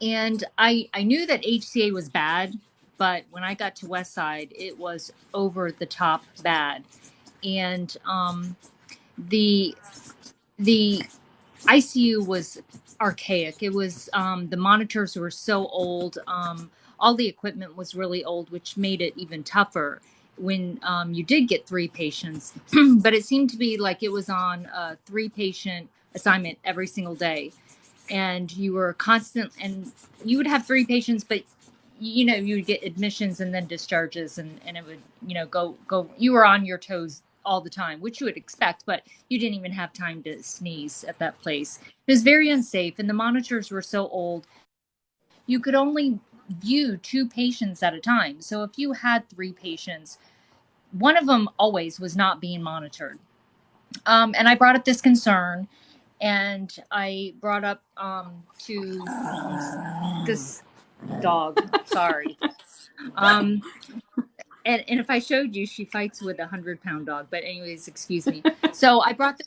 And I knew that HCA was bad, but when I got to West Side, it was over the top bad. And the the ICU was archaic. It was the monitors were so old. All the equipment was really old, which made it even tougher when you did get three patients. But it seemed to be like it was on a three patient assignment every single day, and you were constant. And you would have three patients, but you would get admissions and then discharges, and it would go. You were on your toes all the time, which you would expect, but you didn't even have time to sneeze at that place. It was very unsafe, and the monitors were so old. You could only view two patients at a time. So if you had three patients, one of them always was not being monitored. And I brought up this concern, and I brought up to this dog. Sorry. Um, and if I showed you, she fights with 100-pound dog. But anyways, excuse me. So I brought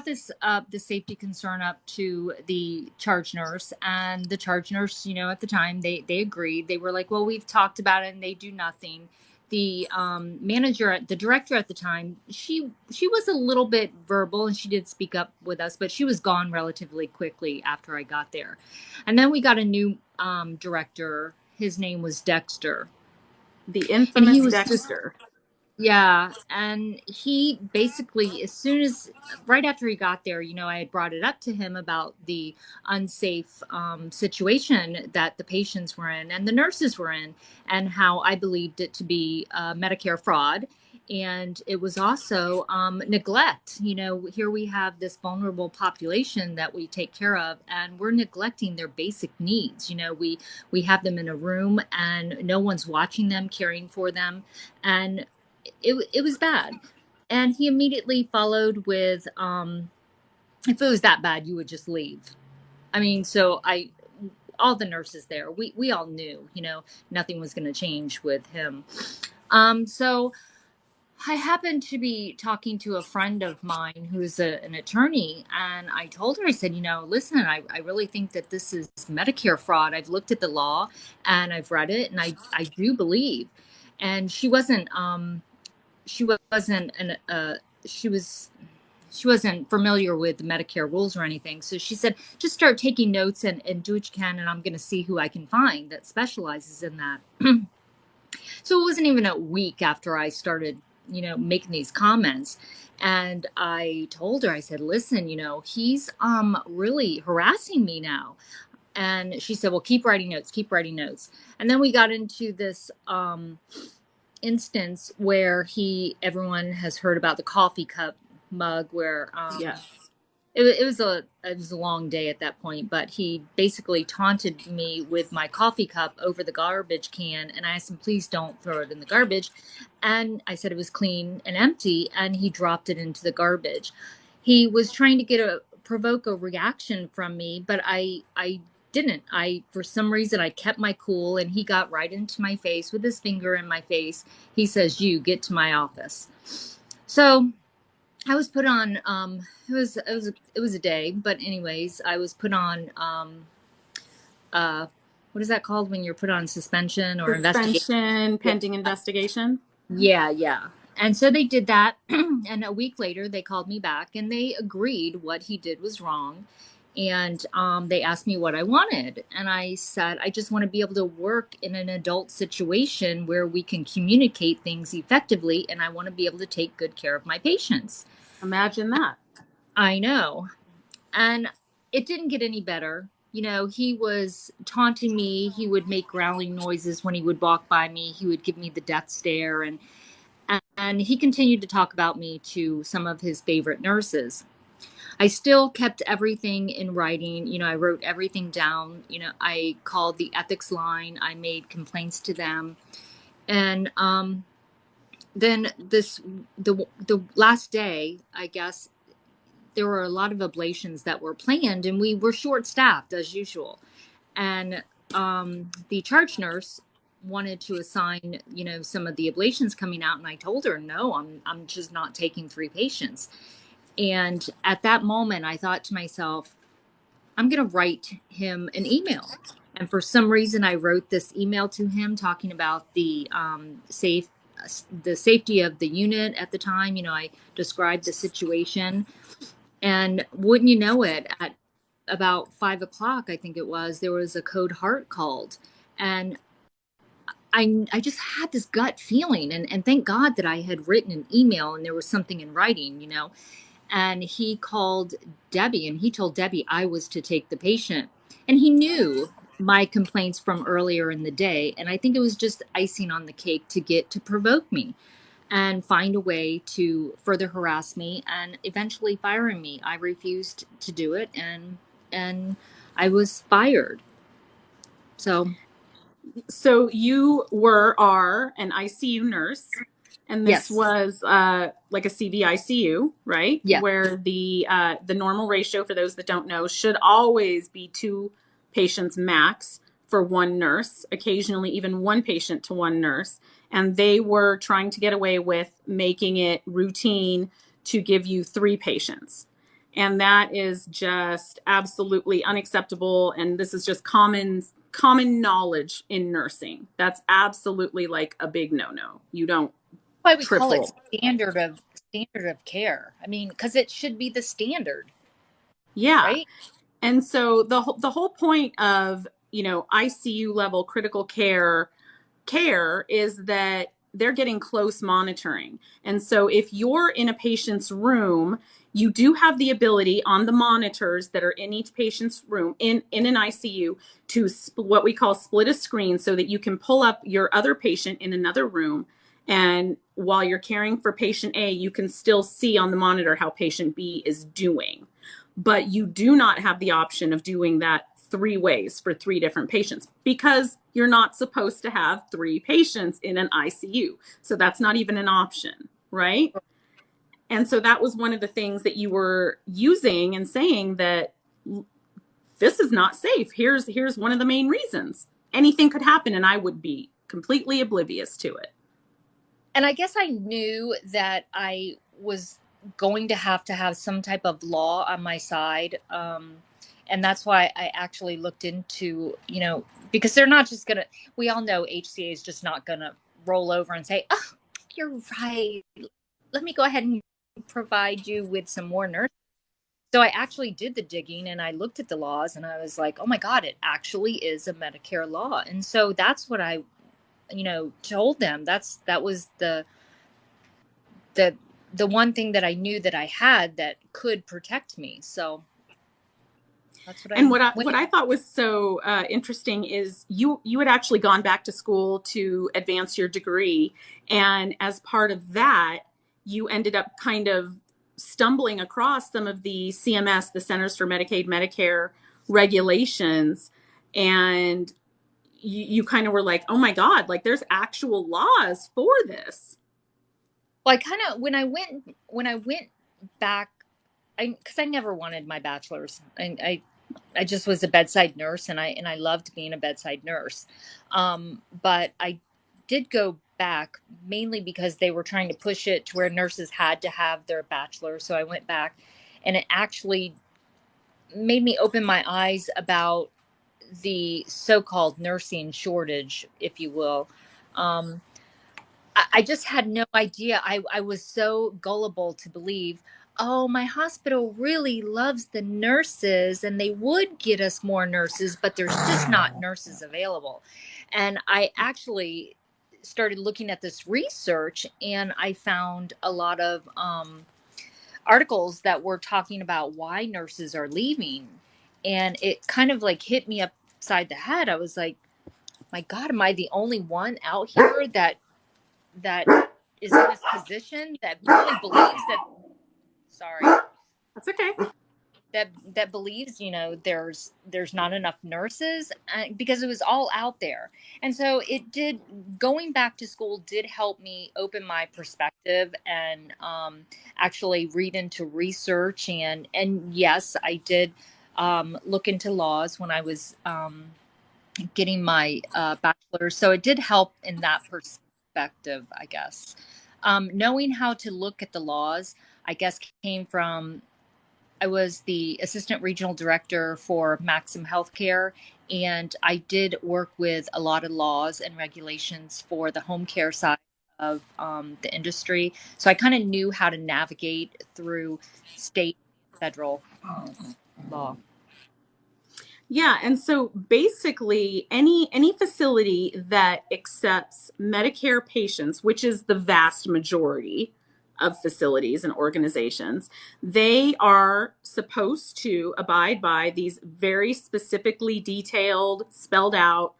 this the safety concern up to the charge nurse, and the charge nurse, at the time they agreed. They were like, well, we've talked about it, and they do nothing. The the director at the time, she was a little bit verbal, and she did speak up with us, but she was gone relatively quickly after I got there. And then we got a new director. His name was Dexter, The and he infamous was just, Dexter. yeah. And he basically, as soon as, right after he got there, I had brought it up to him about the unsafe situation that the patients were in and the nurses were in, and how I believed it to be Medicare fraud. And it was also neglect. Here we have this vulnerable population that we take care of, and we're neglecting their basic needs. We have them in a room, and no one's watching them, caring for them, and it was bad. And he immediately followed with, if it was that bad, you would just leave. I mean, so all the nurses there, we all knew, nothing was going to change with him. So I happened to be talking to a friend of mine who's an attorney, and I told her, I said, listen, I really think that this is Medicare fraud. I've looked at the law and I've read it, and I do believe. And she wasn't an she wasn't familiar with the Medicare rules or anything. So she said, just start taking notes and do what you can, and I'm going to see who I can find that specializes in that. So it wasn't even a week after I started, making these comments. And I told her, I said, listen, he's really harassing me now. And she said, well, keep writing notes, keep writing notes. And then we got into this instance where everyone has heard about the coffee cup mug, where Yes. it was a long day at that point, but he basically taunted me with my coffee cup over the garbage can, and I asked him, please don't throw it in the garbage. And I said it was clean and empty, and he dropped it into the garbage. He was trying to provoke a reaction from me, but I didn't. For some reason, I kept my cool, and he got right into my face with his finger in my face. He says, you get to my office. So I was put on, it was a day, but anyways, I was put on, uh what is that called when you're put on suspension or investigation? Suspension Yeah. pending investigation. Yeah, yeah. And so they did that. And a week later, they called me back, and they agreed what he did was wrong. And they asked me what I wanted. And I said, I just want to be able to work in an adult situation where we can communicate things effectively. And I want to be able to take good care of my patients. Imagine that. I know. And it didn't get any better. He was taunting me. He would make growling noises when he would walk by me. He would give me the death stare, and he continued to talk about me to some of his favorite nurses. I still kept everything in writing. I wrote everything down. I called the ethics line. I made complaints to them. And then the last day, I guess, there were a lot of ablations that were planned, and we were short staffed as usual. And the charge nurse wanted to assign, some of the ablations coming out, and I told her, no, I'm just not taking three patients. And at that moment, I thought to myself, I'm going to write him an email. And for some reason, I wrote this email to him talking about the the safety of the unit at the time. You know, I described the situation, and wouldn't you know it, at about 5 o'clock, I think it was, there was a code heart called, and I just had this gut feeling, and thank God that I had written an email and there was something in writing, you know. And he called Debbie and he told Debbie I was to take the patient. And he knew my complaints from earlier in the day. And I think it was just icing on the cake to provoke me and find a way to further harass me and eventually firing me. I refused to do it, and I was fired. So you are an ICU nurse, and this Yes. was like a CVICU, right? Yeah. Where the normal ratio, for those that don't know, should always be 2 patients max for 1 nurse, occasionally even 1 patient to 1 nurse. And they were trying to get away with making it routine to give you 3 patients. And that is just absolutely unacceptable. And this is just common knowledge in nursing. That's absolutely like a big no-no. You don't Why we call it triple. standard of care. I mean, because it should be the standard, Yeah. right? And so the whole point of, ICU level critical care is that they're getting close monitoring. And so if you're in a patient's room, you do have the ability on the monitors that are in each patient's room in an ICU to what we call split a screen, so that you can pull up your other patient in another room. And while you're caring for patient A, you can still see on the monitor how patient B is doing. But you do not have the option of doing that 3 ways for 3 different patients, because you're not supposed to have 3 patients in an ICU. So that's not even an option, right? And so that was one of the things that you were using and saying that this is not safe. Here's one of the main reasons. Anything could happen and I would be completely oblivious to it. And I guess I knew that I was going to have some type of law on my side. And that's why I actually looked into, you know, because they're not just going to, we all know HCA is just not going to roll over and say, oh, you're right. Let me go ahead and provide you with some more nurses. So I actually did the digging and I looked at the laws and I was like, oh my God, it actually is a Medicare law. And so that's what I, you know, told them. That was the the one thing that I knew that I had that could protect me. So that's what And I what went. I thought was so interesting is you had actually gone back to school to advance your degree, and as part of that, you ended up kind of stumbling across some of the CMS, the Centers for Medicaid Medicare regulations, and you kind of were like, oh my God, like there's actual laws for this. Well, I kind of when I went back, because I never wanted my bachelor's. I just was a bedside nurse, and I loved being a bedside nurse. But I did go back mainly because they were trying to push it to where nurses had to have their bachelor. So I went back, and it actually made me open my eyes about the so-called nursing shortage, if you will. Um, I just had no idea. I was so gullible to believe, oh, my hospital really loves the nurses and they would get us more nurses, but there's just not nurses available. And I actually started looking at this research and I found a lot of articles that were talking about why nurses are leaving. And it kind of like hit me upside the head. I was like, my God, am I the only one out here that is in this position that really believes that, sorry, That's okay. that believes, you know, there's not enough nurses, because it was all out there. And so it did, going back to school did help me open my perspective and actually read into research, and yes, I did look into laws when I was getting my bachelor's. So it did help in that perspective, I guess. Knowing how to look at the laws, I guess, came from I was the assistant regional director for Maxim Healthcare, and I did work with a lot of laws and regulations for the home care side of the industry. So I kind of knew how to navigate through state, federal law. Yeah, and so basically any facility that accepts Medicare patients, which is the vast majority of facilities and organizations, they are supposed to abide by these very specifically detailed, spelled out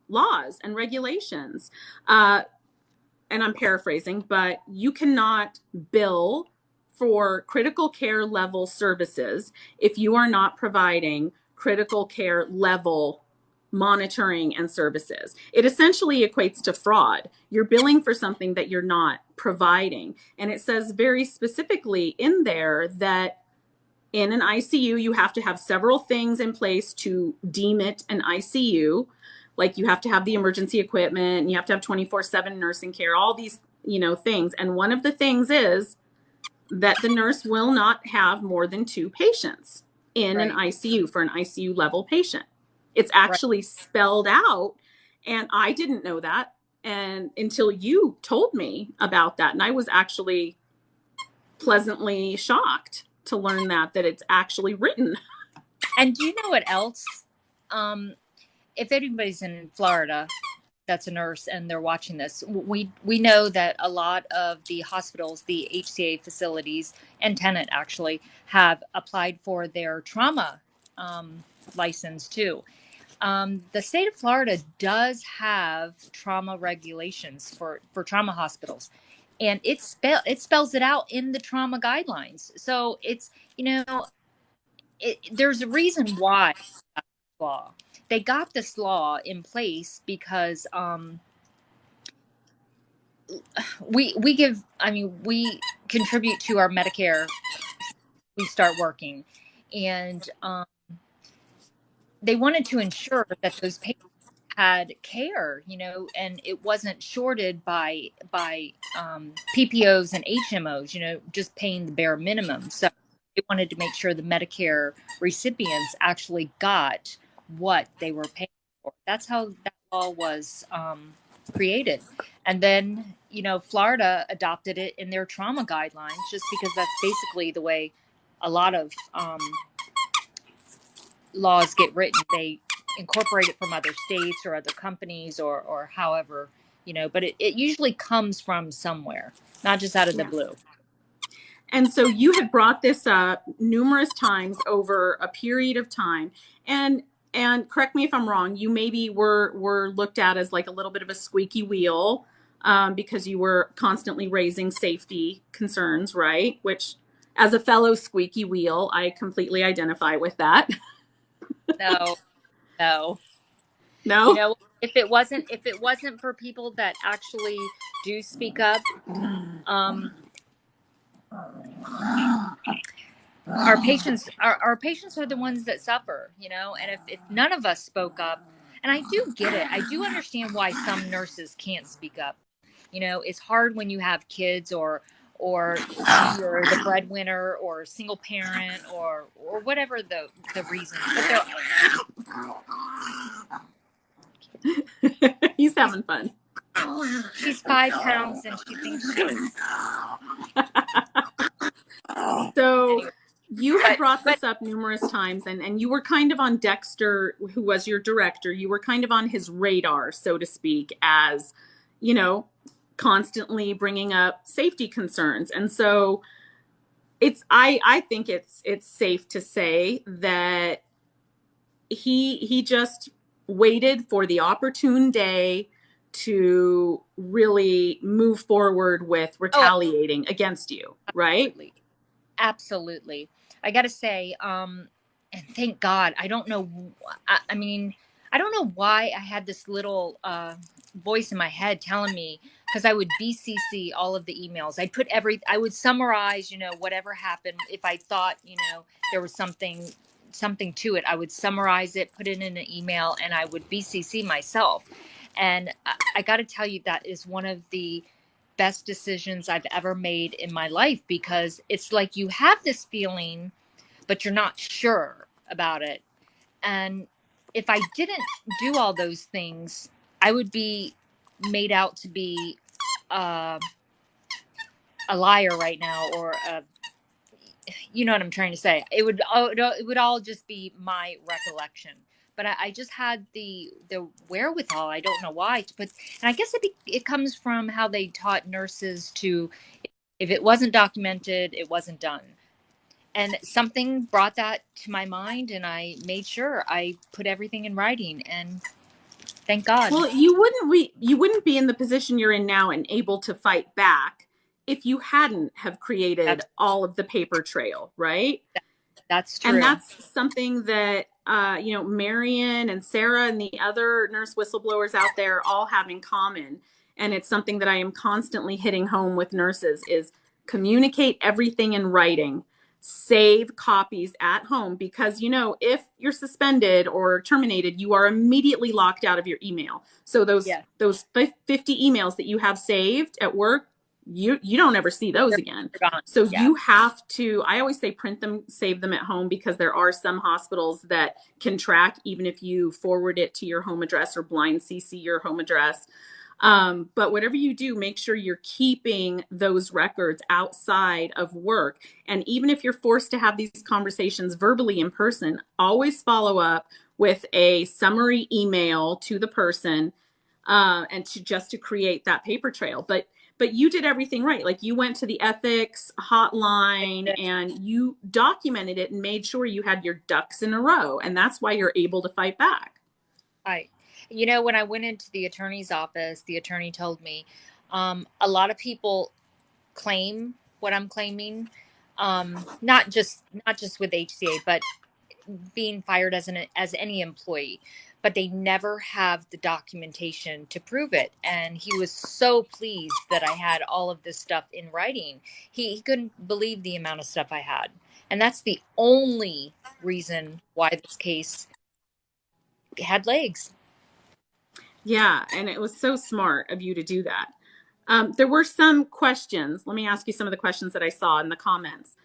laws and regulations. And I'm paraphrasing, but you cannot bill for critical care level services if you are not providing critical care level monitoring and services. It essentially equates to fraud. You're billing for something that you're not providing. And it says very specifically in there that in an ICU, you have to have several things in place to deem it an ICU. Like you have to have the emergency equipment, and you have to have 24/7 nursing care, all these, things. And one of the things is that the nurse will not have more than 2 patients in an Right, ICU for an ICU level patient. It's right. actually spelled out. And I didn't know that and until you told me about that. And I was actually pleasantly shocked to learn that it's actually written. And do you know what else? Um, if anybody's in Florida that's a nurse and they're watching this, we know that a lot of the hospitals, the HCA facilities, and Tenet actually have applied for their trauma um, license too. The state of Florida does have trauma regulations for trauma hospitals, and it spells it out in the trauma guidelines. So it's you know there's a reason why law they got this law in place because we give I mean we contribute to our Medicare. We start working, and they wanted to ensure that those patients had care, and it wasn't shorted by PPOs and HMOs, just paying the bare minimum. So they wanted to make sure the Medicare recipients actually got what they were paying for. That's how that law was created. And then, Florida adopted it in their trauma guidelines just because that's basically the way a lot of laws get written. They incorporate it from other states or other companies or however, but it usually comes from somewhere, not just out of the Yeah. blue. And so you had brought this up numerous times over a period of time. And correct me if I'm wrong, you maybe were looked at as like a little bit of a squeaky wheel because you were constantly raising safety concerns, right? Which, as a fellow squeaky wheel, I completely identify with that. No, no. No? If it wasn't for people that actually do speak up, um, our patients are the ones that suffer, and if none of us spoke up, and I do get it, I do understand why some nurses can't speak up. It's hard when you have kids or you're the breadwinner or single parent or whatever the reason. But He's having fun. she's 5 pounds and she thinks she's So anyway. you had brought But this up numerous times, and you were kind of on Dexter, who was your director. You were kind of on his radar, so to speak, as, you know, constantly bringing up safety concerns. And so I think it's safe to say that he just waited for the opportune day to really move forward with oh, retaliating against you, right? absolutely, absolutely. I gotta say, and thank God, I don't know. I mean, I don't know why I had this little voice in my head telling me, because I would BCC all of the emails. I would summarize, whatever happened. If I thought, there was something to it, I would summarize it, put it in an email, and I would BCC myself. And I got to tell you, that is one of the best decisions I've ever made in my life, because it's like you have this feeling, but you're not sure about it. And if I didn't do all those things, I would be made out to be uh, a liar right now, or you know what I'm trying to say. It would all just be my recollection. But I just had the wherewithal. I don't know why to put, and I guess it comes from how they taught nurses to, if it wasn't documented, it wasn't done. And something brought that to my mind, and I made sure I put everything in writing. And thank God. Well, you wouldn't be in the position you're in now and able to fight back if you hadn't have created That's all of the paper trail, right? that's And true. that's something that Marion and Sarah and the other nurse whistleblowers out there all have in common. And it's something that I am constantly hitting home with nurses is communicate everything in writing. Save copies at home because if you're suspended or terminated, you are immediately locked out of your email. So those Yeah, those 50 emails that you have saved at work, you don't ever see those again. they're gone. So Yeah, you have to, I always say print them, save them at home because there are some hospitals that can track even if you forward it to your home address or blind CC your home address. But whatever you do, make sure you're keeping those records outside of work. And even if you're forced to have these conversations verbally in person, always follow up with a summary email to the person and to create that paper trail. But you did everything right. Like you went to the ethics hotline and you documented it and made sure you had your ducks in a row. And that's why you're able to fight back. I, when I went into the attorney's office, the attorney told me a lot of people claim what I'm claiming, not just with HCA, but being fired as any employee, but they never have the documentation to prove it. And he was so pleased that I had all of this stuff in writing. He couldn't believe the amount of stuff I had, and that's the only reason why this case had legs. Yeah. And it was so smart of you to do that. There were some questions. Let me ask you some of the questions that I saw in the comments.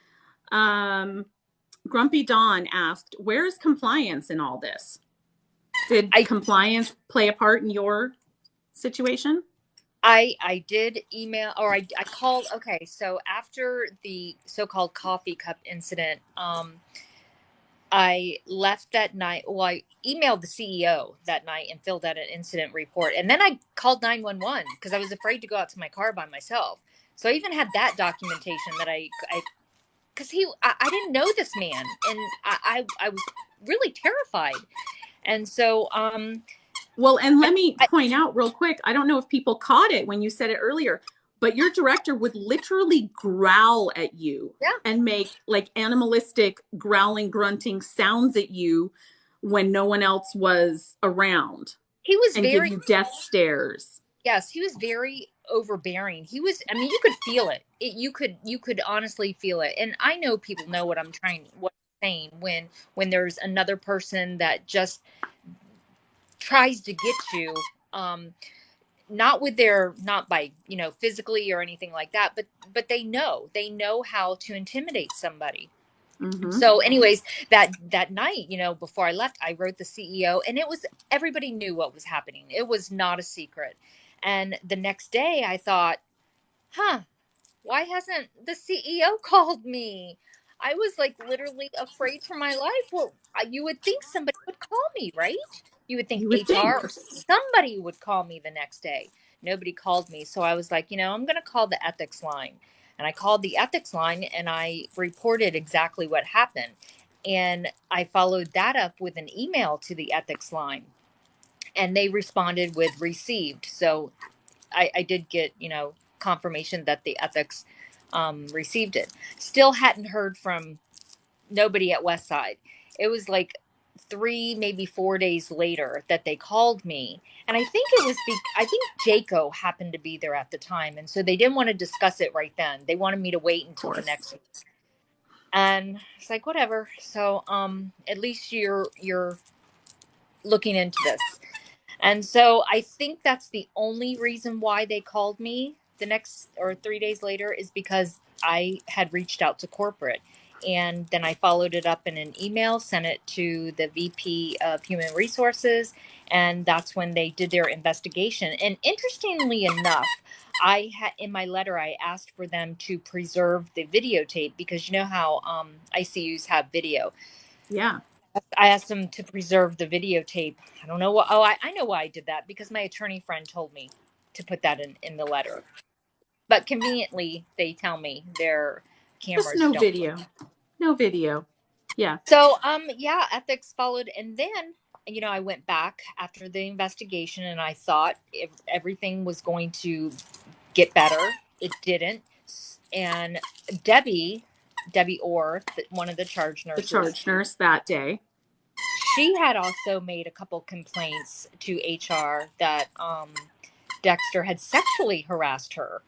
Grumpy Dawn asked, where is compliance in all this? Did I compliance play a part in your situation? I did email, or I called. Okay, so after the so-called coffee cup incident, I left that night. Well, I emailed the CEO that night and filled out an incident report, and then I called 911 because I was afraid to go out to my car by myself. So I even had that documentation that I because I didn't know this man, and I was really terrified, and so Well, and I, let me I point out real quick, I don't know if people caught it when you said it earlier, but your director would literally growl at you yeah, and make like animalistic growling, grunting sounds at you when no one else was around he was and give very. you death stares. Yes, he was very overbearing. He was, I mean, you could feel it. You could honestly feel it. And I know people know what I'm saying when there's another person that just tries to get you, um not by, physically or anything like that, but they know how to intimidate somebody. Mm-hmm. So anyways, that night, before I left, I wrote the CEO, and everybody knew what was happening. It was not a secret. And the next day I thought, huh, why hasn't the CEO called me? I was like literally afraid for my life. Well, you would think somebody would call me, right? You would think You would think. HR or somebody would call me the next day. Nobody called me. So I was like, I'm going to call the ethics line. And I called the ethics line and I reported exactly what happened. And I followed that up with an email to the ethics line. And they responded with received. So I did get, confirmation that the ethics received it. Still hadn't heard from nobody at Westside. It was like 3, maybe 4 days later that they called me. And I think I think Jaco happened to be there at the time. And so they didn't want to discuss it right then. They wanted me to wait Of until the course. next week. And it's like, whatever. So at least you're looking into this. And so I think that's the only reason why they called me the next or 3 days later, is because I had reached out to corporate. And then I followed it up in an email, sent it to the VP of Human Resources, and that's when they did their investigation. And interestingly enough, I had in my letter I asked for them to preserve the videotape because you know how ICUs have video. Yeah. I asked them to preserve the videotape. I don't know what. Oh, I know why I did that because my attorney friend told me to put that in the letter. But conveniently, they tell me their Just cameras no don't. video. No video. Yeah. So, yeah, ethics followed, and then I went back after the investigation, and I thought if everything was going to get better. It didn't, and Debbie, Debbie Orr, one of the charge The nurses, charge nurse that day. she had also made a couple complaints to HR that Dexter had sexually harassed her,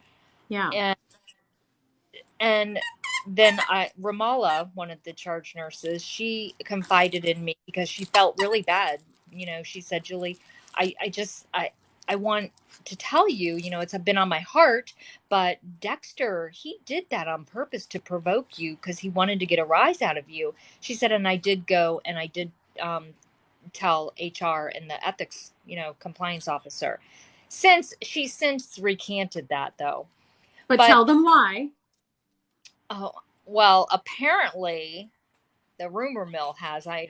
Yeah. and And then Ramala, one of the charge nurses, she confided in me because she felt really bad. She said, Julie, I just, I want to tell you, it's been on my heart, but Dexter, he did that on purpose to provoke you because he wanted to get a rise out of you. She said, and I did go and I did tell HR and the ethics, compliance officer. She's since recanted that though. But But tell them why. Oh, well, apparently the rumor mill has, I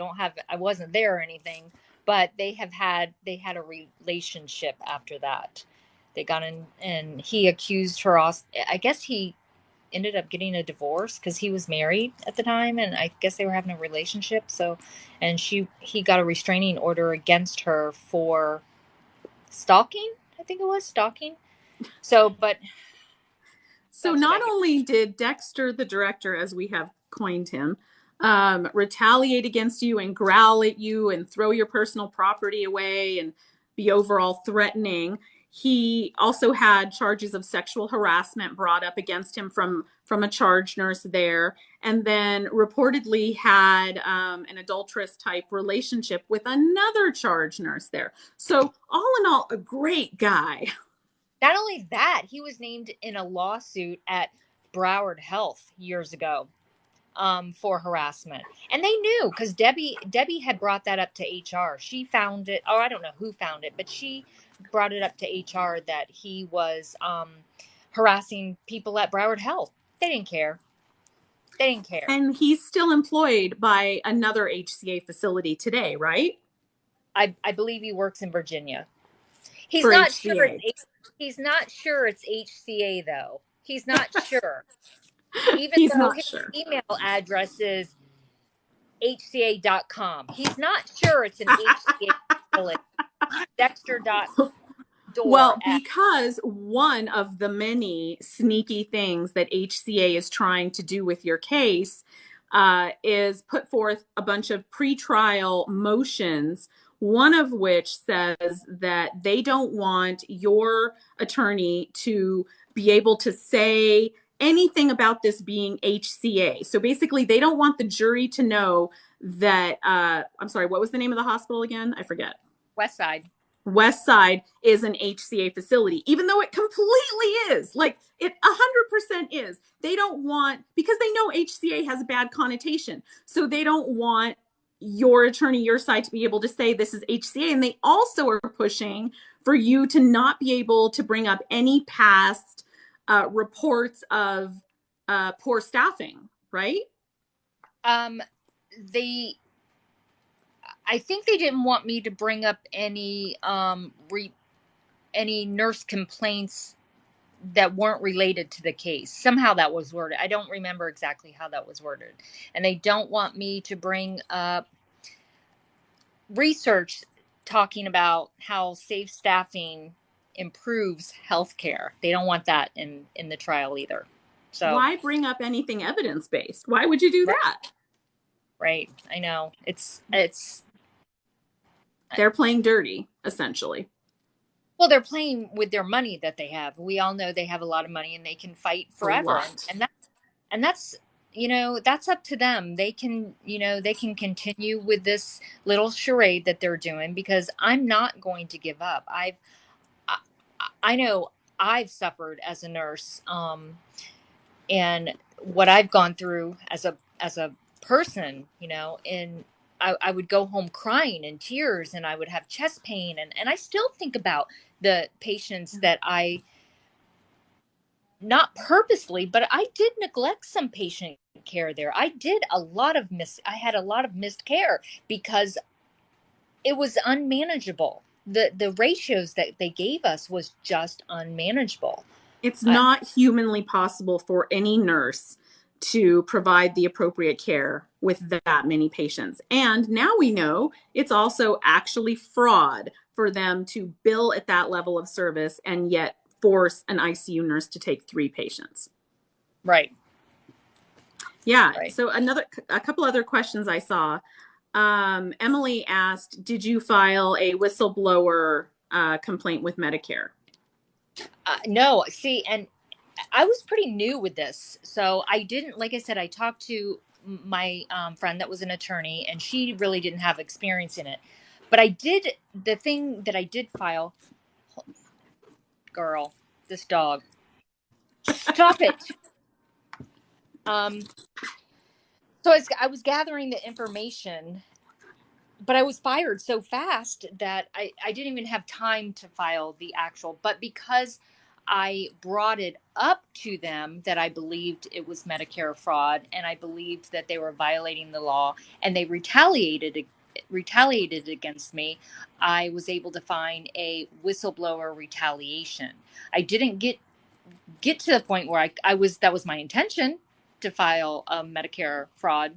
wasn't there or anything, but they had a relationship after that. They got in and he accused her. I guess he ended up getting a divorce because he was married at the time and I guess they were having a relationship. So, and he got a restraining order against her for stalking. I think it was stalking. So, but So that's what not I hear. only did Dexter, the director, as we have coined him, retaliate against you and growl at you and throw your personal property away and be overall threatening, he also had charges of sexual harassment brought up against him from a charge nurse there, and then reportedly had an adulterous type relationship with another charge nurse there. So all in all, a great guy. Not only that, he was named in a lawsuit at Broward Health years ago for harassment, and they knew because Debbie had brought that up to HR. She found it, or I don't know who found it, but she brought it up to HR that he was harassing people at Broward Health. They didn't care. They didn't care. And he's still employed by another HCA facility today, right? I believe he works in Virginia. He's For not sure HCA. he's not sure it's HCA though. He's not sure. Even He's though not his sure. email address is hca.com. He's not sure it's an HCA facility. Dexter.door Well, at because one of the many sneaky things that HCA is trying to do with your case is put forth a bunch of pretrial motions, one of which says that they don't want your attorney to be able to say anything about this being HCA. So basically, they don't want the jury to know that, I'm sorry, what was the name of the hospital again? I forget. West Side. West Side is an HCA facility, even though it completely is. Like it 100% is. They don't want, because they know HCA has a bad connotation. So they don't want your attorney, your side, to be able to say this is HCA. And they also are pushing for you to not be able to bring up any past reports of poor staffing, right? Um, they I think they didn't want me to bring up any nurse complaints that weren't related to the case. Somehow that was worded. I don't remember exactly how that was worded. And they don't want me to bring up research talking about how safe staffing improves healthcare. They don't want that in the trial either. So, Why bring up anything evidence based? Why would you do right, that? right. I know. It's They're playing dirty, essentially. well, they're playing with their money that they have. We all know they have a lot of money and they can fight A forever. And, lot. and that and that's that's up to them. They can continue with this little charade that they're doing because I'm not going to give up. I, I know I've suffered as a nurse, and what I've gone through as a person, and I would go home crying in tears, and I would have chest pain, and I still think about the patients that I, not purposely, but I did neglect some patient care there. I had a lot of missed care because it was unmanageable. The ratios that they gave us was just unmanageable. It's I, not humanly possible for any nurse to provide the appropriate care with that many patients. And now we know it's also actually fraud for them to bill at that level of service and yet force an ICU nurse to take 3 patients. right, Yeah. right. So a couple other questions I saw. Emily asked, did you file a whistleblower complaint with Medicare? No, see, and I was pretty new with this, so I didn't. Like I said, I talked to my friend that was an attorney, and she really didn't have experience in it. But I did the thing that I did file. Girl, this dog, stop it. Um, so I was gathering the information, but I was fired so fast that I didn't even have time to file the actual. But because I brought it up to them that I believed it was Medicare fraud, and I believed that they were violating the law, and they retaliated against me, I was able to find a whistleblower retaliation. I didn't get to the point where I was, that was my intention, to file a Medicare fraud.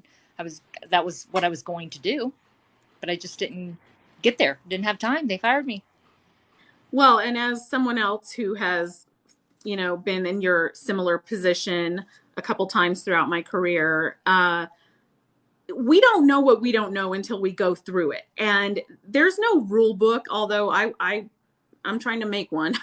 That was what I was going to do, but I just didn't get there. Didn't have time. They fired me. Well, and as someone else who has, been in your similar position a couple times throughout my career, we don't know what we don't know until we go through it. And there's no rule book, although I'm trying to make one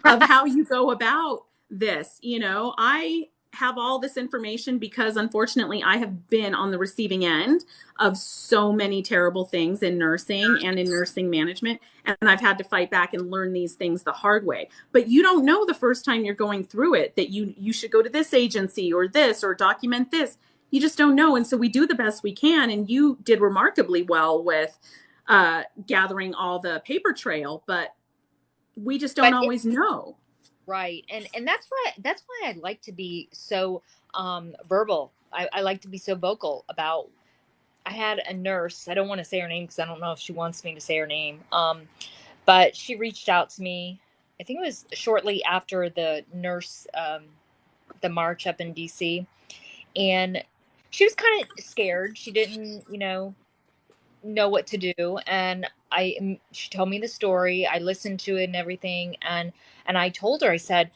of how you go about this. I have all this information because unfortunately I have been on the receiving end of so many terrible things in nursing and in nursing management. And I've had to fight back and learn these things the hard way. But you don't know the first time you're going through it that you should go to this agency or this or document this. You just don't know. And so we do the best we can. And you did remarkably well with gathering all the paper trail, but we just don't But it, always know. right, and that's why I like to be so verbal. I like to be so vocal about. I had a nurse. I don't want to say her name because I don't know if she wants me to say her name. But she reached out to me. I think it was shortly after the march up in DC, and she was kind of scared. She didn't, know what to do, and she told me the story. I listened to it and everything, and I told her, I said,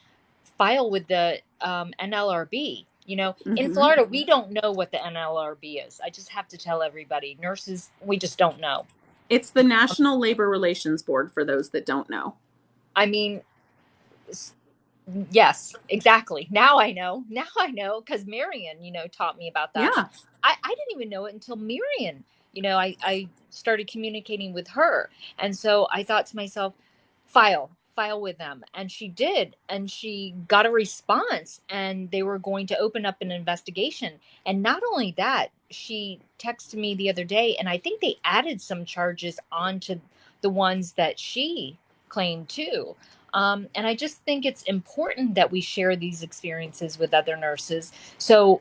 file with the NLRB. In Mm-hmm. Florida, we don't know what the NLRB is. I just have to tell everybody, nurses, we just don't know. It's the National Labor Relations Board for those that don't know. I mean, yes, exactly. Now I know. Now I know because Marion, taught me about that. Yeah. I didn't even know it until Marion. I started communicating with her. And so I thought to myself, file with them. And she did. And she got a response, and they were going to open up an investigation. And not only that, she texted me the other day, and I think they added some charges onto the ones that she claimed too. And I just think it's important that we share these experiences with other nurses, so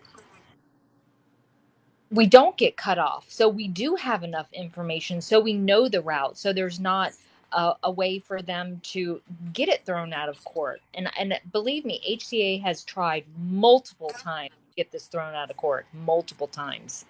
we don't get cut off. So we do have enough information, so we know the route. So there's not a way for them to get it thrown out of court. And believe me, HCA has tried multiple times to get this thrown out of court, multiple times.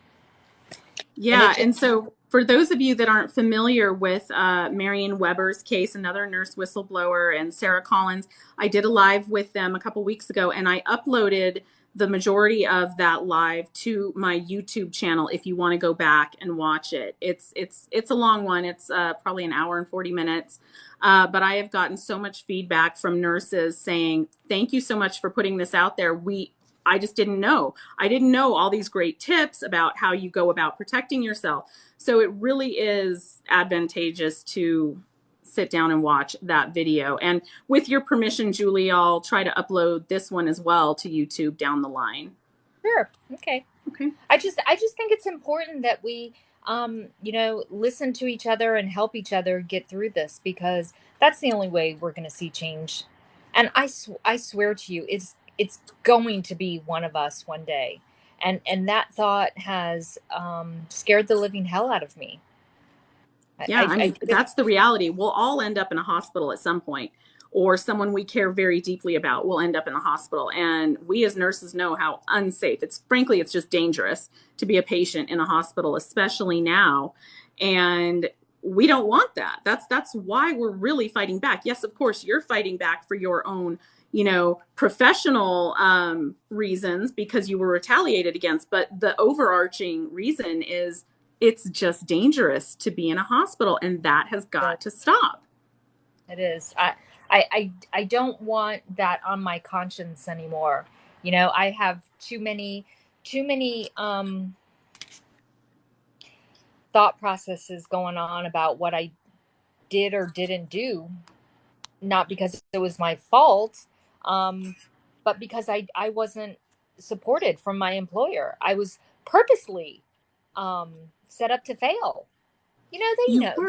And it Yeah. just, And so, for those of you that aren't familiar with Marion Weber's case, another nurse whistleblower, and Sarah Collins, I did a live with them a couple weeks ago, and I uploaded the majority of that live to my YouTube channel. If you want to go back and watch it, it's a long one. It's probably an hour and 40 minutes. But I have gotten so much feedback from nurses saying, "Thank you so much for putting this out there. I just didn't know. I didn't know all these great tips about how you go about protecting yourself." So it really is advantageous to sit down and watch that video. And with your permission, Julie, I'll try to upload this one as well to YouTube down the line. sure, okay. Okay. I just think it's important that we listen to each other and help each other get through this, because that's the only way we're going to see change. And I swear to you, it's going to be one of us one day. And that thought has scared the living hell out of me. Yeah, I I mean, that's the reality. We'll all end up in a hospital at some point, or someone we care very deeply about will end up in the hospital. And we as nurses know how unsafe it's, frankly, it's just dangerous to be a patient in a hospital, especially now. And we don't want that. That's why we're really fighting back. Yes, of course, you're fighting back for your own, professional reasons because you were retaliated against. But the overarching reason is it's just dangerous to be in a hospital, and that has got to stop. It is. I don't want that on my conscience anymore. I have too many thought processes going on about what I did or didn't do, not because it was my fault, um, but because I wasn't supported from my employer. I was purposely set up to fail. They You know were.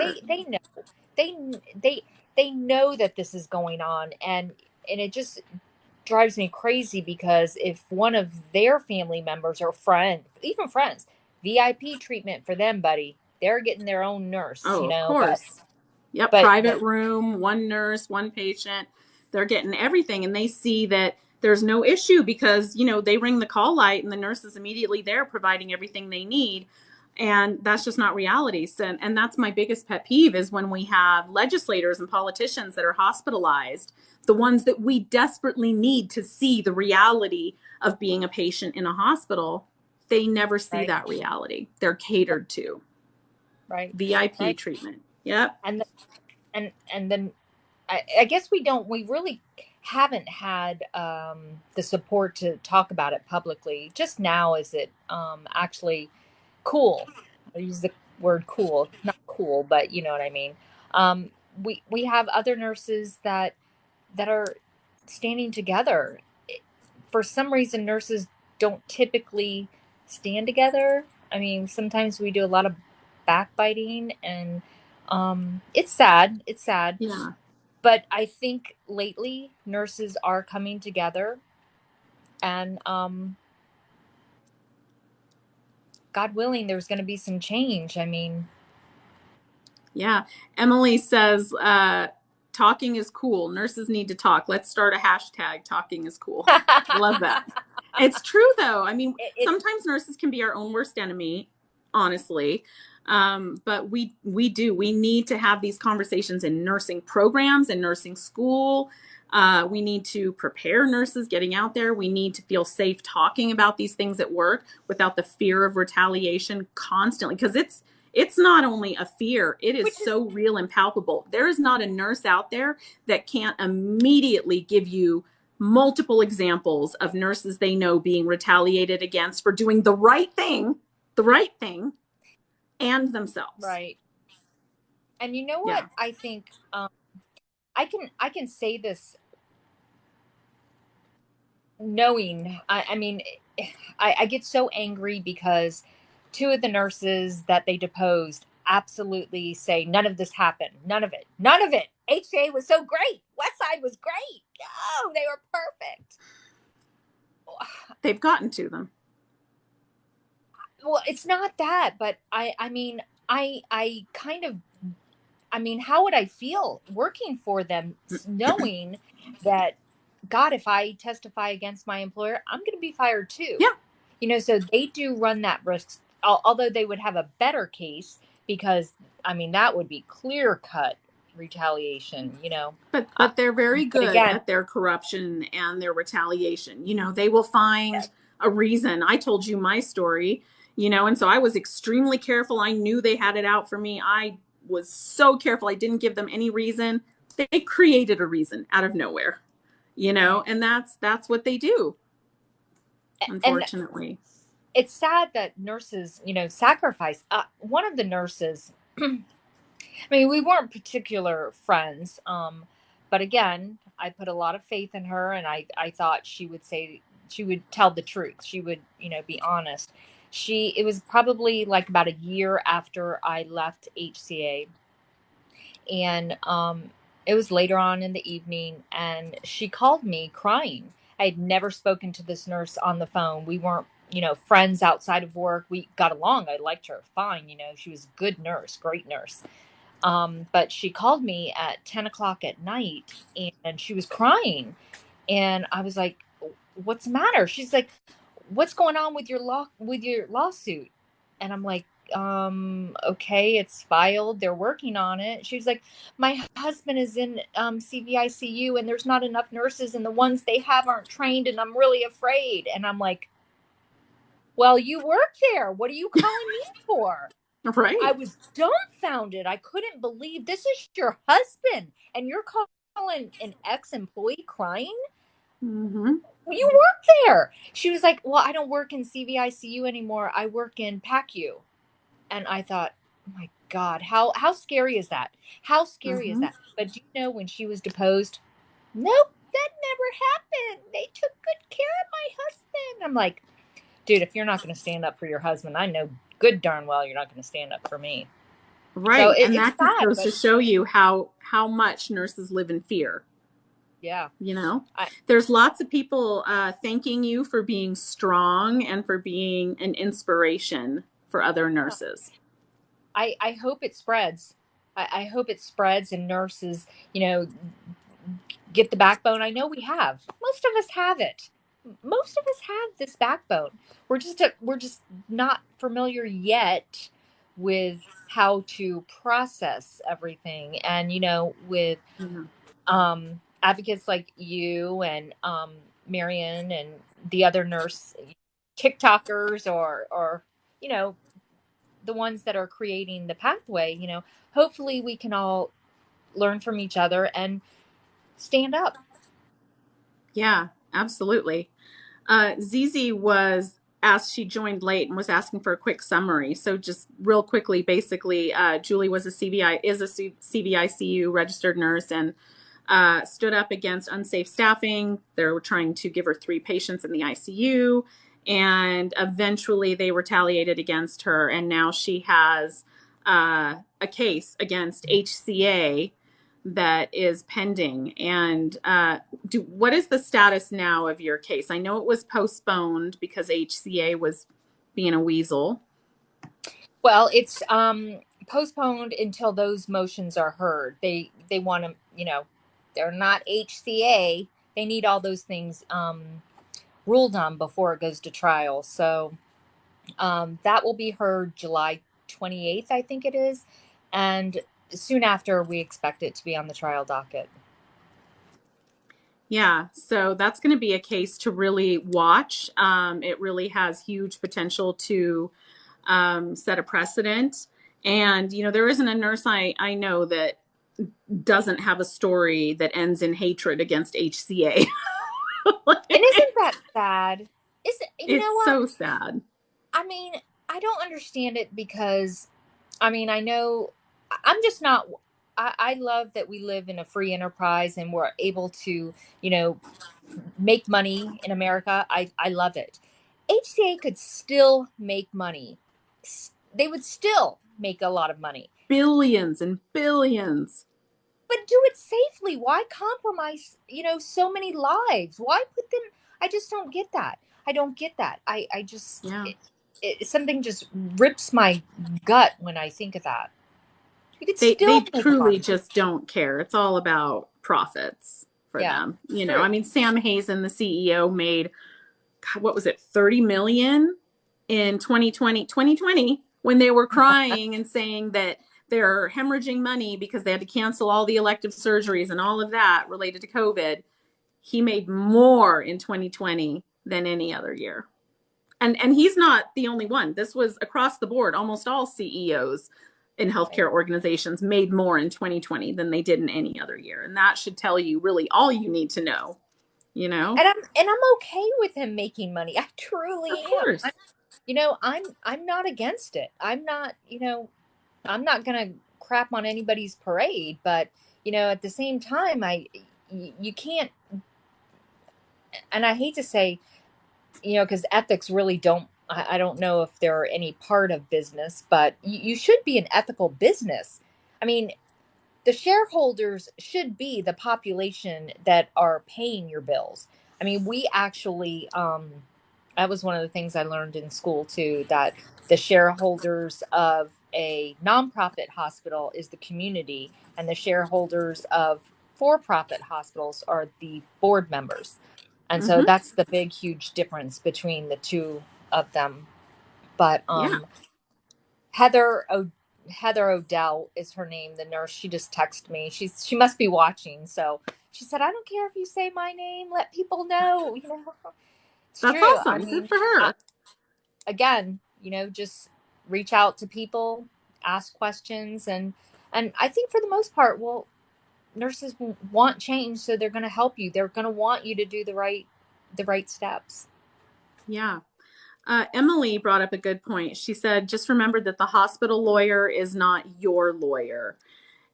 they they they know that this is going on, and it just drives me crazy, because if one of their family members or friends, even friends, VIP treatment for them, buddy, they're getting their own nurse, Oh, of but course. Yep, but private room, one nurse, one patient. They're getting everything, and they see that there's no issue because, they ring the call light and the nurse is immediately there providing everything they need. And that's just not reality. So, and that's my biggest pet peeve is when we have legislators and politicians that are hospitalized, the ones that we desperately need to see the reality of being a patient in a hospital, they never see right, that reality. They're catered to. right, VIP right, treatment. Yep. and and then I guess we really haven't had the support to talk about it publicly. Just now is it actually cool. I use the word cool, not cool, but you know what I mean. Um, we have other nurses that are standing together. For some reason, nurses don't typically stand together. I mean, sometimes we do a lot of backbiting, and it's sad. It's sad. Yeah. But I think lately nurses are coming together, and God willing, there's going to be some change. I mean, Yeah. Emily says, talking is cool. Nurses need to talk. Let's start a hashtag, talking is cool. I love that. It's true, though. I mean, it sometimes nurses can be our own worst enemy, honestly. But we need to have these conversations in nursing programs and nursing school. We need to prepare nurses getting out there. We need to feel safe talking about these things at work without the fear of retaliation constantly, because it's not only a fear, it is which is so real and palpable. There is not a nurse out there that can't immediately give you multiple examples of nurses they know being retaliated against for doing the right thing, and themselves. right. And you know what? Yeah. I think I can say this knowing. I mean, I get so angry because two of the nurses that they deposed absolutely say none of this happened. None of it. None of it. HCA was so great. Westside was great. Oh, they were perfect. They've gotten to them. Well, it's not that, but I mean, I kind of, I mean, how would I feel working for them knowing that, God, if I testify against my employer, I'm going to be fired too. Yeah. So they do run that risk, although they would have a better case, because, I mean, that would be clear cut retaliation. Uh, But they're very but good again, at their corruption and their retaliation. They will find a reason. I told you my story, and so I was extremely careful. I knew they had it out for me. I was so careful. I didn't give them any reason. They created a reason out of nowhere, right. and that's what they do, And unfortunately. it's sad that nurses, sacrifice. One of the nurses, I mean, we weren't particular friends, but again, I put a lot of faith in her, and I thought tell the truth. She would, be honest. It was probably like about a year after I left HCA, and it was later on in the evening, and she called me crying. I had never spoken to this nurse on the phone. We weren't, friends outside of work. We got along. I liked her fine. She was a good nurse, great nurse. But she called me at 10 o'clock at night, and she was crying. And I was like, what's the matter? She's like, what's going on with your lawsuit? And I'm like, okay, it's filed. They're working on it. She was like, my husband is in CVICU, and there's not enough nurses, and the ones they have aren't trained, and I'm really afraid. And I'm like, well, you work there. What are you calling me for? Right. I was dumbfounded. I couldn't believe this is your husband, and you're calling an ex-employee crying? Mm-hmm. Well, you work there. She was like, well, I don't work in CVICU anymore. I work in PACU. And I thought, oh my God, how scary is that? How scary is Mm-hmm. that? But do you know when she was deposed? Nope, that never happened. They took good care of my husband. I'm like, dude, if you're not going to stand up for your husband, I know good darn well you're not going to stand up for me. So Right. And it's that just sad, goes but to show you how much nurses live in fear. yeah. I, There's lots of people thanking you for being strong and for being an inspiration for other nurses. I hope it spreads. I hope it spreads, and nurses, get the backbone. I know we have. Most of us have it. Most of us have this backbone. We're just not familiar yet with how to process everything. And with Yeah. advocates like you and Marion and the other nurse TikTokers, or you know the ones that are creating the pathway, hopefully we can all learn from each other and stand up. Yeah, absolutely. Zizi was asked, she joined late and was asking for a quick summary. So just real quickly, basically, Julie was a CVICU registered nurse and stood up against unsafe staffing. They were trying to give her 3 patients in the ICU, and eventually they retaliated against her. And now she has a case against HCA that is pending. And what is the status now of your case? I know it was postponed because HCA was being a weasel. Well, it's postponed until those motions are heard. They want to, they're not HCA. They need all those things ruled on before it goes to trial. So that will be heard July 28th, I think it is, and soon after we expect it to be on the trial docket. Yeah, so that's going to be a case to really watch. It really has huge potential to set a precedent. And, there isn't a nurse I know that doesn't have a story that ends in hatred against HCA. And isn't that sad? Is it, you know It's what? so sad. I mean, I don't understand it because, I mean, I know I'm just not. I love that we live in a free enterprise and we're able to, make money in America. I love it. HCA could still make money. They would still make a lot of money. Billions and billions. But do it safely. Why compromise, so many lives? Why put them? I just don't get that. I don't get that. I just, Yeah. something just rips my gut when I think of that. You could They still make a lot truly of money. just don't care. It's all about profits for Yeah, them. I true. mean, Sam Hazen, the CEO, made, God, what was it, 30 million in 2020 when they were crying and saying that they're hemorrhaging money because they had to cancel all the elective surgeries and all of that related to COVID. He made more in 2020 than any other year. And he's not the only one. This was across the board. Almost all CEOs in Right. healthcare organizations made more in 2020 than they did in any other year. And that should tell you really all you need to know, you know? And I'm okay with him making money. I Of truly am. course. I'm not against it. I'm not gonna crap on anybody's parade, but at the same time, you can't. And I hate to say, because ethics really don't, I don't know if they're any part of business, but you should be an ethical business. I mean, the shareholders should be the population that are paying your bills. I mean, we actually, that was one of the things I learned in school too, that the shareholders of a nonprofit hospital is the community, and the shareholders of for profit hospitals are the board members. And so Mm-hmm. that's the big, huge difference between the two of them. But Yeah, Heather Heather Odell is her name, the nurse. She just texted me. She must be watching. So she said, "I don't care if you say my name. Let people know." It's that's true. I awesome. Good mean, for her. again, just reach out to people, ask questions, and I think for the most part, well, nurses want change, so they're going to help you. They're going to want you to do the right steps. Yeah. Emily brought up a good point. She said, just remember that the hospital lawyer is not your lawyer.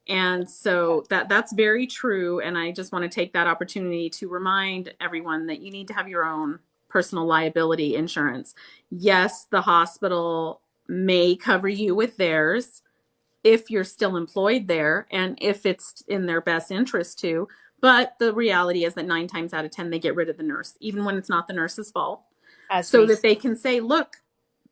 And so that's very true. And I just want to take that opportunity to remind everyone that you need to have your own personal liability insurance. Yes, the hospital may cover you with theirs if you're still employed there and if it's in their best interest to. But the reality is that 9 times out of 10, they get rid of the nurse, even when it's not the nurse's fault, As so we that they can say, look,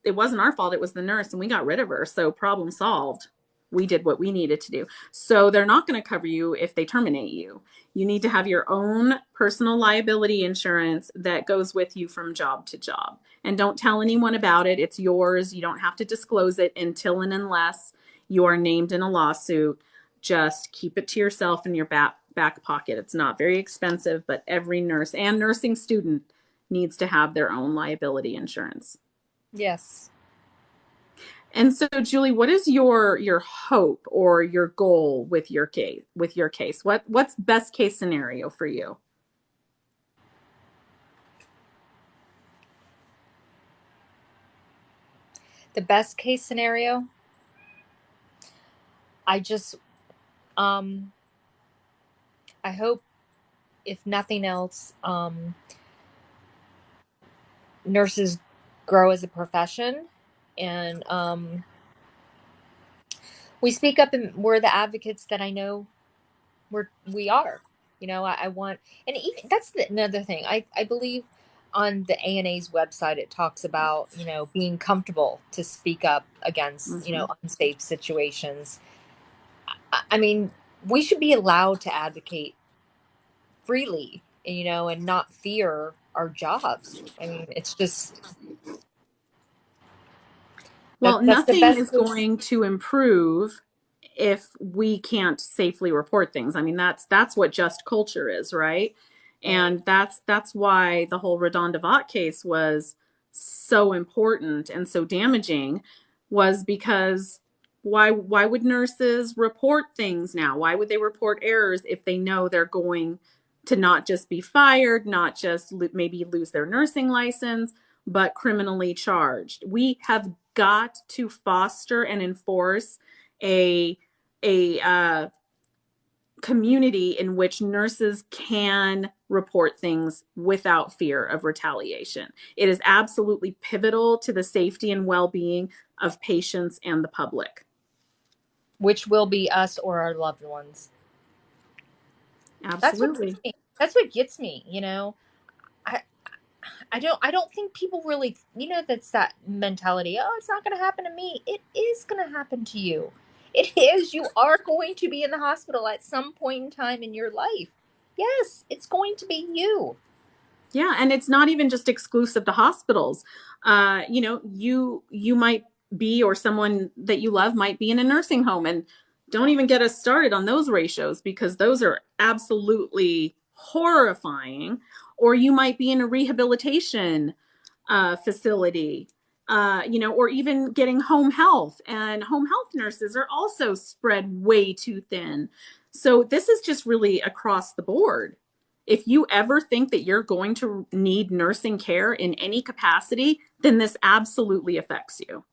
it wasn't our fault, it was the nurse, and we got rid of her. So problem solved. We did what we needed to do. So they're not going to cover you if they terminate you. You need to have your own personal liability insurance that goes with you from job to job. And don't tell anyone about it. It's yours. You don't have to disclose it until and unless you are named in a lawsuit. Just keep it to yourself in your back pocket. It's not very expensive, but every nurse and nursing student needs to have their own liability insurance. Yes. And so, Julie, what is your hope or your goal with your case? What's best case scenario for you? The best case scenario, I just um I hope, if nothing else, nurses grow as a profession, and we speak up, and we're the advocates that I know we are. I want, and even that's another thing. I believe on the ANA's website it talks about being comfortable to speak up against Mm-hmm. unsafe situations. I mean, we should be allowed to advocate freely, and not fear our jobs. I mean, it's just Well, that's the nothing best is case. going to improve if we can't safely report things. I mean, that's what just culture is, right? Right. And that's why the whole Redonda Vaught case was so important and so damaging, was because why would nurses report things now? Why would they report errors if they know they're going to not just be fired, not just maybe lose their nursing license, but criminally charged? We have got to foster and enforce a community in which nurses can report things without fear of retaliation. It is absolutely pivotal to the safety and well-being of patients and the public. Which will be us or our loved ones. That's what gets Absolutely. me. That's what gets me. I I don't think people really, that's that mentality. Oh, it's not going to happen to me. It is going to happen to you. It is. You are going to be in the hospital at some point in time in your life. Yes, it's going to be you. Yeah, and it's not even just exclusive to hospitals. You might be, or someone that you love might be in a nursing home, and don't even get us started on those ratios because those are absolutely horrifying. Or you might be in a rehabilitation facility, or even getting home health, and home health nurses are also spread way too thin. So this is just really across the board. If you ever think that you're going to need nursing care in any capacity, then this absolutely affects you.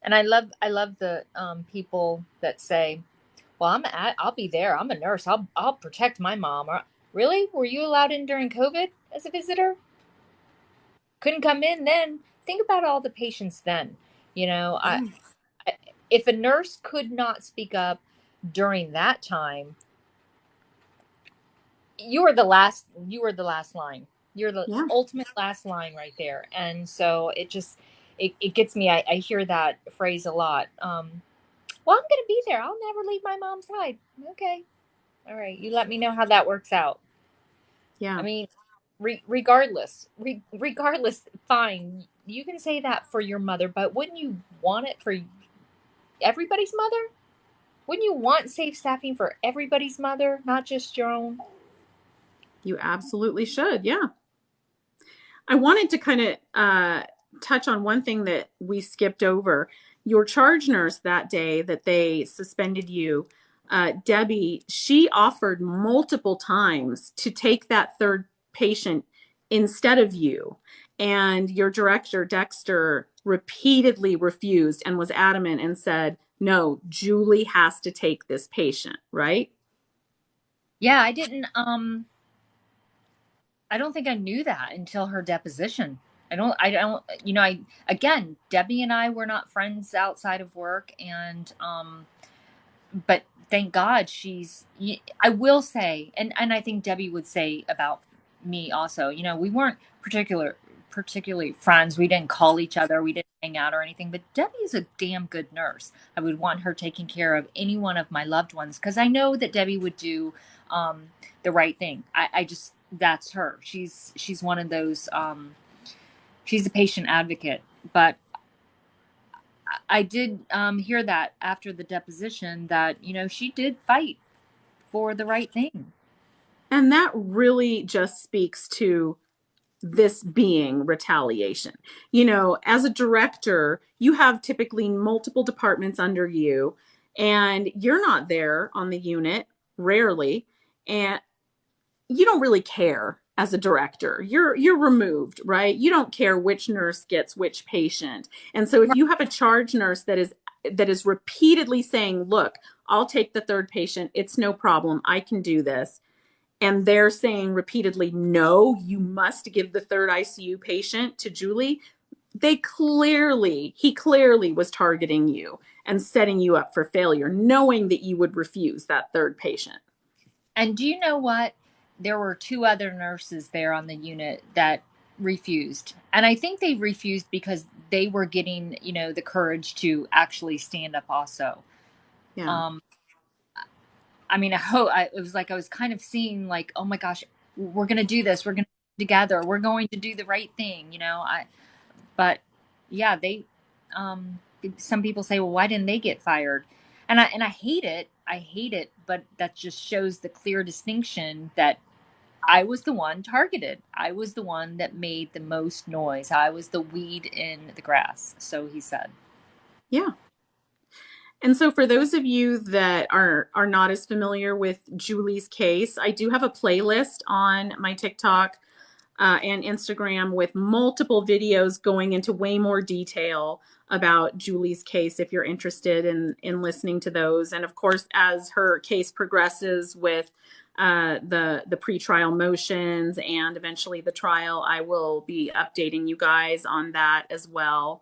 And I love the people that say, "Well, I'll be there. I'm a nurse. I'll protect my mom." Or, really? Were you allowed in during COVID as a visitor? couldn't come in then, think about all the patients then. You know, Yeah. if a nurse could not speak up during that time, you are the last line. You're the Yeah. ultimate last line right there. And so it gets me. I hear that phrase a lot. Well, I'm gonna be there. I'll never leave my mom's side. Okay. All right. You let me know how that works out. I Yeah. mean, regardless, fine. You can say that for your mother, but wouldn't you want it for everybody's mother? Wouldn't you want safe staffing for everybody's mother, not just your own? You absolutely should. Yeah. I wanted to kind of touch on one thing that we skipped over. Your charge nurse that day that they suspended you, Debbie, she offered multiple times to take that third patient instead of you. And your director, Dexter, repeatedly refused and was adamant and said, no, Julie has to take this patient, right? Yeah, I don't think I knew that until her deposition. I don't, again, Debbie and I were not friends outside of work. And, but thank God I will say, and I think Debbie would say about me also, we weren't particularly friends. We didn't call each other. We didn't hang out or anything, but Debbie is a damn good nurse. I would want her taking care of any one of my loved ones, because I know that Debbie would do, the right thing. I just, that's her. She's one of those, she's a patient advocate. But I did, hear that after the deposition that, she did fight for the right thing. And that really just speaks to this being retaliation. You know, as a director, you have typically multiple departments under you, and you're not there on the unit, rarely, and you don't really care as a director. You're removed, right? You don't care which nurse gets which patient. And so if you have a charge nurse that is repeatedly saying, "Look, I'll take the third patient. It's no problem. I can do this." And they're saying repeatedly, no, you must give the third ICU patient to Julie. He clearly was targeting you and setting you up for failure, knowing that you would refuse that third patient. And do you know what? There were two other nurses there on the unit that refused. And I think they refused because they were getting, the courage to actually stand up also. Yeah. Um, I mean, it was like I was kind of seeing like, oh my gosh, we're going to do this. We're going to together. We're going to do the right thing. But yeah, um, some people say, well, why didn't they get fired? And I hate it. I hate it, but that just shows the clear distinction that I was the one targeted. I was the one that made the most noise. I was the weed in the grass, so he said. Yeah. And so for those of you that are not as familiar with Julie's case, I do have a playlist on my TikTok and Instagram with multiple videos going into way more detail about Julie's case if you're interested in listening to those. And of course, as her case progresses with the pretrial motions and eventually the trial, I will be updating you guys on that as well.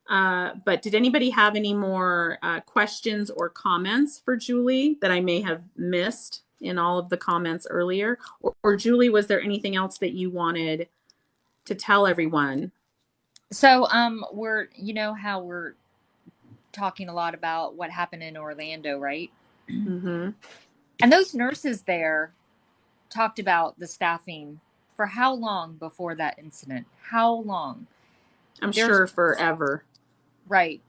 But did anybody have any more questions or comments for Julie that I may have missed in all of the comments earlier? Or Julie, was there anything else that you wanted to tell everyone? So, how we're talking a lot about what happened in Orlando, right? Mm-hmm. And those nurses there talked about the staffing for how long before that incident? How long? I'm There's sure forever. right,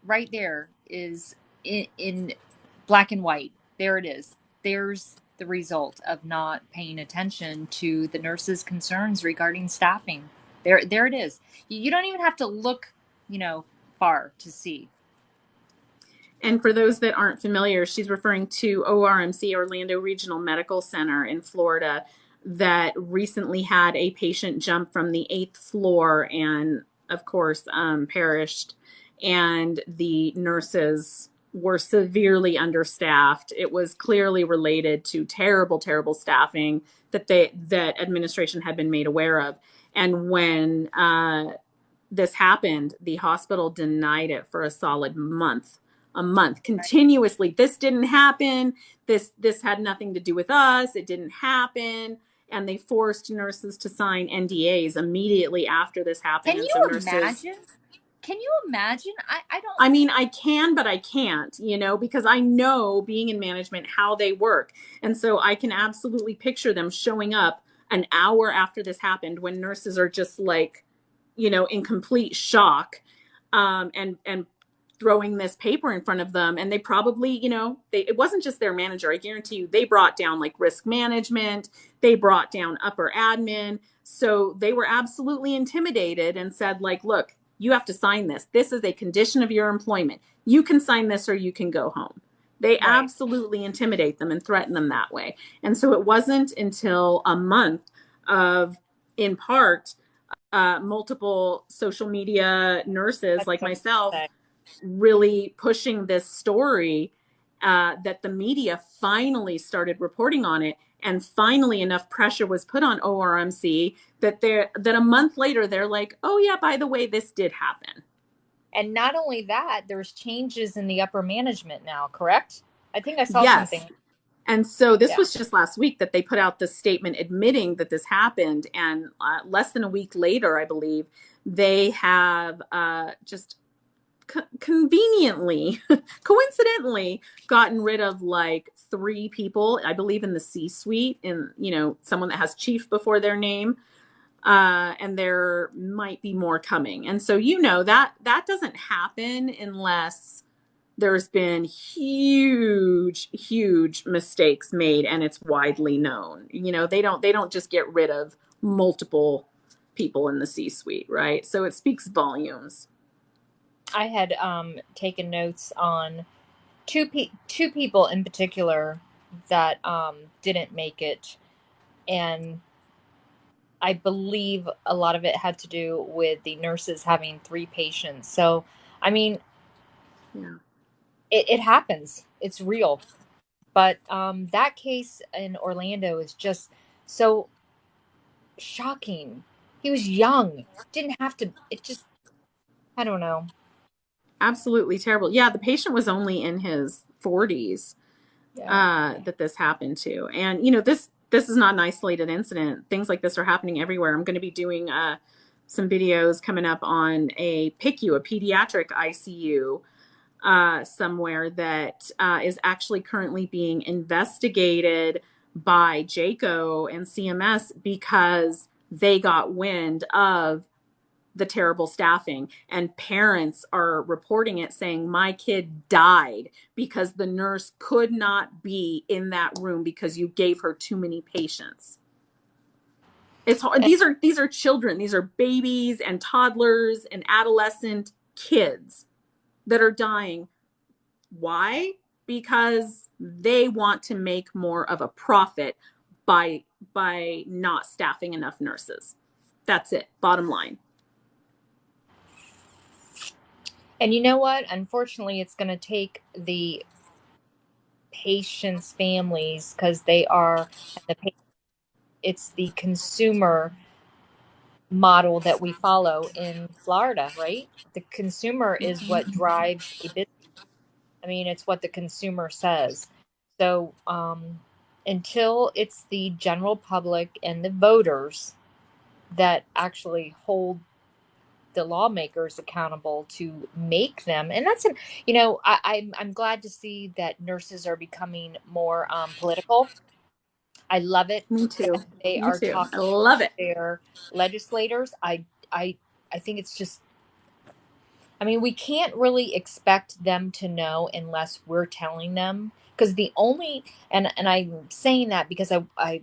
right there is in black and white. There it is. There's the result of not paying attention to the nurses' concerns regarding staffing. There it is. You don't even have to look, far to see. And for those that aren't familiar, she's referring to ORMC, Orlando Regional Medical Center in Florida, that recently had a patient jump from the 8th floor and, of course, perished. And the nurses were severely understaffed. It was clearly related to terrible, terrible staffing that administration had been made aware of. And when this happened, the hospital denied it for a solid month. A month continuously. This didn't happen. This had nothing to do with us. It didn't happen. And they forced nurses to sign NDAs immediately after this happened. Can And you so nurses, imagine? Can you imagine? I don't. I mean, I can, but I can't, because I know being in management how they work. And so I can absolutely picture them showing up an hour after this happened when nurses are just like, in complete shock, and throwing this paper in front of them. And they probably, it wasn't just their manager. I guarantee you, they brought down like risk management, they brought down upper admin. So they were absolutely intimidated and said, like, look, you have to sign this. This is a condition of your employment. You can sign this or you can go home. They Right. absolutely intimidate them and threaten them that way. And so it wasn't until a month of, in part, multiple social media nurses That's like what myself I say. really pushing this story, that the media finally started reporting on it, and finally enough pressure was put on ORMC that a month later they're like, oh yeah, by the way, this did happen. And not only that, there's changes in the upper management now, correct? I think I saw Yes. something. And so this Yeah. was just last week that they put out this statement admitting that this happened. And less than a week later, I believe, they have just conveniently, coincidentally, gotten rid of like 3 people, I believe, in the C-suite, and someone that has chief before their name. And there might be more coming. And so that doesn't happen unless there's been huge mistakes made and it's widely known. They don't just get rid of multiple people in the C-suite, right? So it speaks volumes. I had taken notes on two people in particular that didn't make it, and I believe a lot of it had to do with the nurses having 3 patients. So, I mean, Yeah. it happens. It's real. But that case in Orlando is just so shocking. He was young. Didn't have to. It just, I don't know. Absolutely terrible. Yeah, the patient was only in his 40s, Yeah. that this happened to. And this is not an isolated incident. Things like this are happening everywhere. I'm going to be doing some videos coming up on a PICU, a pediatric ICU, somewhere that is actually currently being investigated by JACO and CMS because they got wind of the terrible staffing, and parents are reporting it saying my kid died because the nurse could not be in that room because you gave her too many patients. It's hard. And These are children. These are babies and toddlers and adolescent kids that are dying. Why? Because they want to make more of a profit by not staffing enough nurses. That's it. Bottom line. and you know what? Unfortunately, it's going to take the patients' families because they are it's the consumer model that we follow in Florida, right? The consumer is what drives a business. I mean, it's what the consumer says. So, until it's the general public and the voters that actually hold the lawmakers accountable to make them, and that's an, I'm glad to see that nurses are becoming more political. I love it Me too. that they Me are too. talking I love it. to their legislators. I I think it's just, I mean, we can't really expect them to know unless we're telling them. Because the only, and I'm saying that because I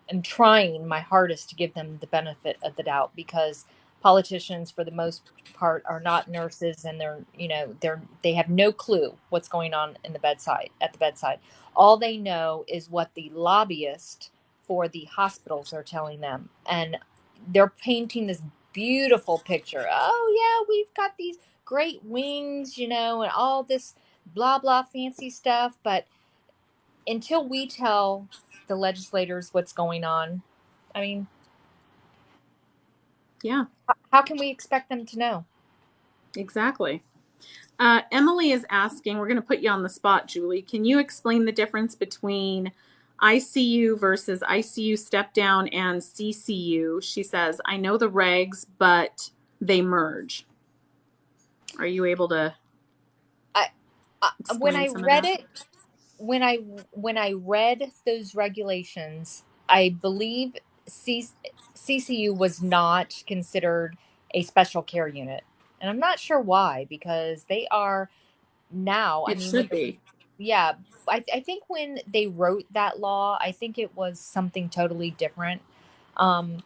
am trying my hardest to give them the benefit of the doubt, because politicians for the most part are not nurses, and they have no clue what's going on in the bedside at the bedside. All they know is what the lobbyist for the hospitals are telling them, and they're painting this beautiful picture. Oh yeah, we've got these great wings, and all this blah blah fancy stuff, but until we tell the legislators what's going on, I mean, Yeah, How can we expect them to know? exactly. Emily is asking, we're going to put you on the spot, Julie. Can you explain the difference between ICU versus ICU step down and CCU? She says, I know the regs, but they merge. Are you able to I, when explain I some of read that? it, when I read those regulations, I believe CCU was not considered a special care unit, and I'm not sure why, because they are now. I It mean, should be. yeah, I think when they wrote that law, I think it was something totally different. Um,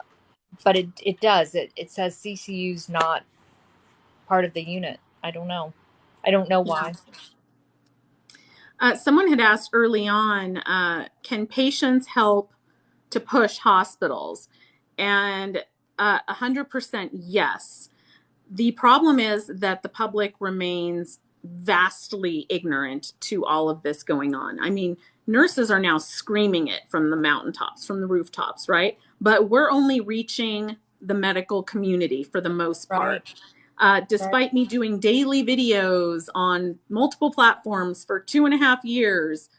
but it says CCU's not part of the unit. I don't know. I don't know Yeah. why. Someone had asked early on, can patients help to push hospitals? And 100% yes. The problem is that the public remains vastly ignorant to all of this going on. I mean, nurses are now screaming it from the mountaintops, from the rooftops, right? But we're only reaching the medical community for the most Right. part. Right. Despite me doing daily videos on multiple platforms for 2.5 years,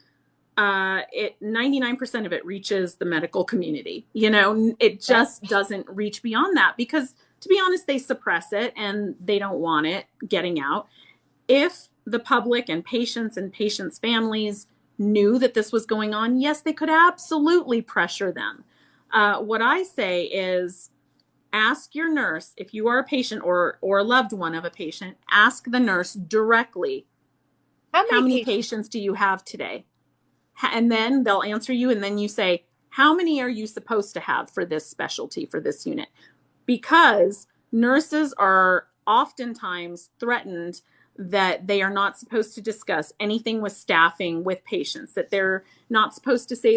99% of it reaches the medical community. You know, it Right. just doesn't reach beyond that because, to be honest, they suppress it and they don't want it getting out. If the public and patients' families knew that this was going on, yes, they could absolutely pressure them. What I say is, ask your nurse, if you are a patient or a loved one of a patient, ask the nurse directly, How how many many patients? patients do you have today? And then they'll answer you, and then you say, how many are you supposed to have for this specialty, for this unit? Because nurses are oftentimes threatened that they are not supposed to discuss anything with staffing with patients, that they're not supposed to say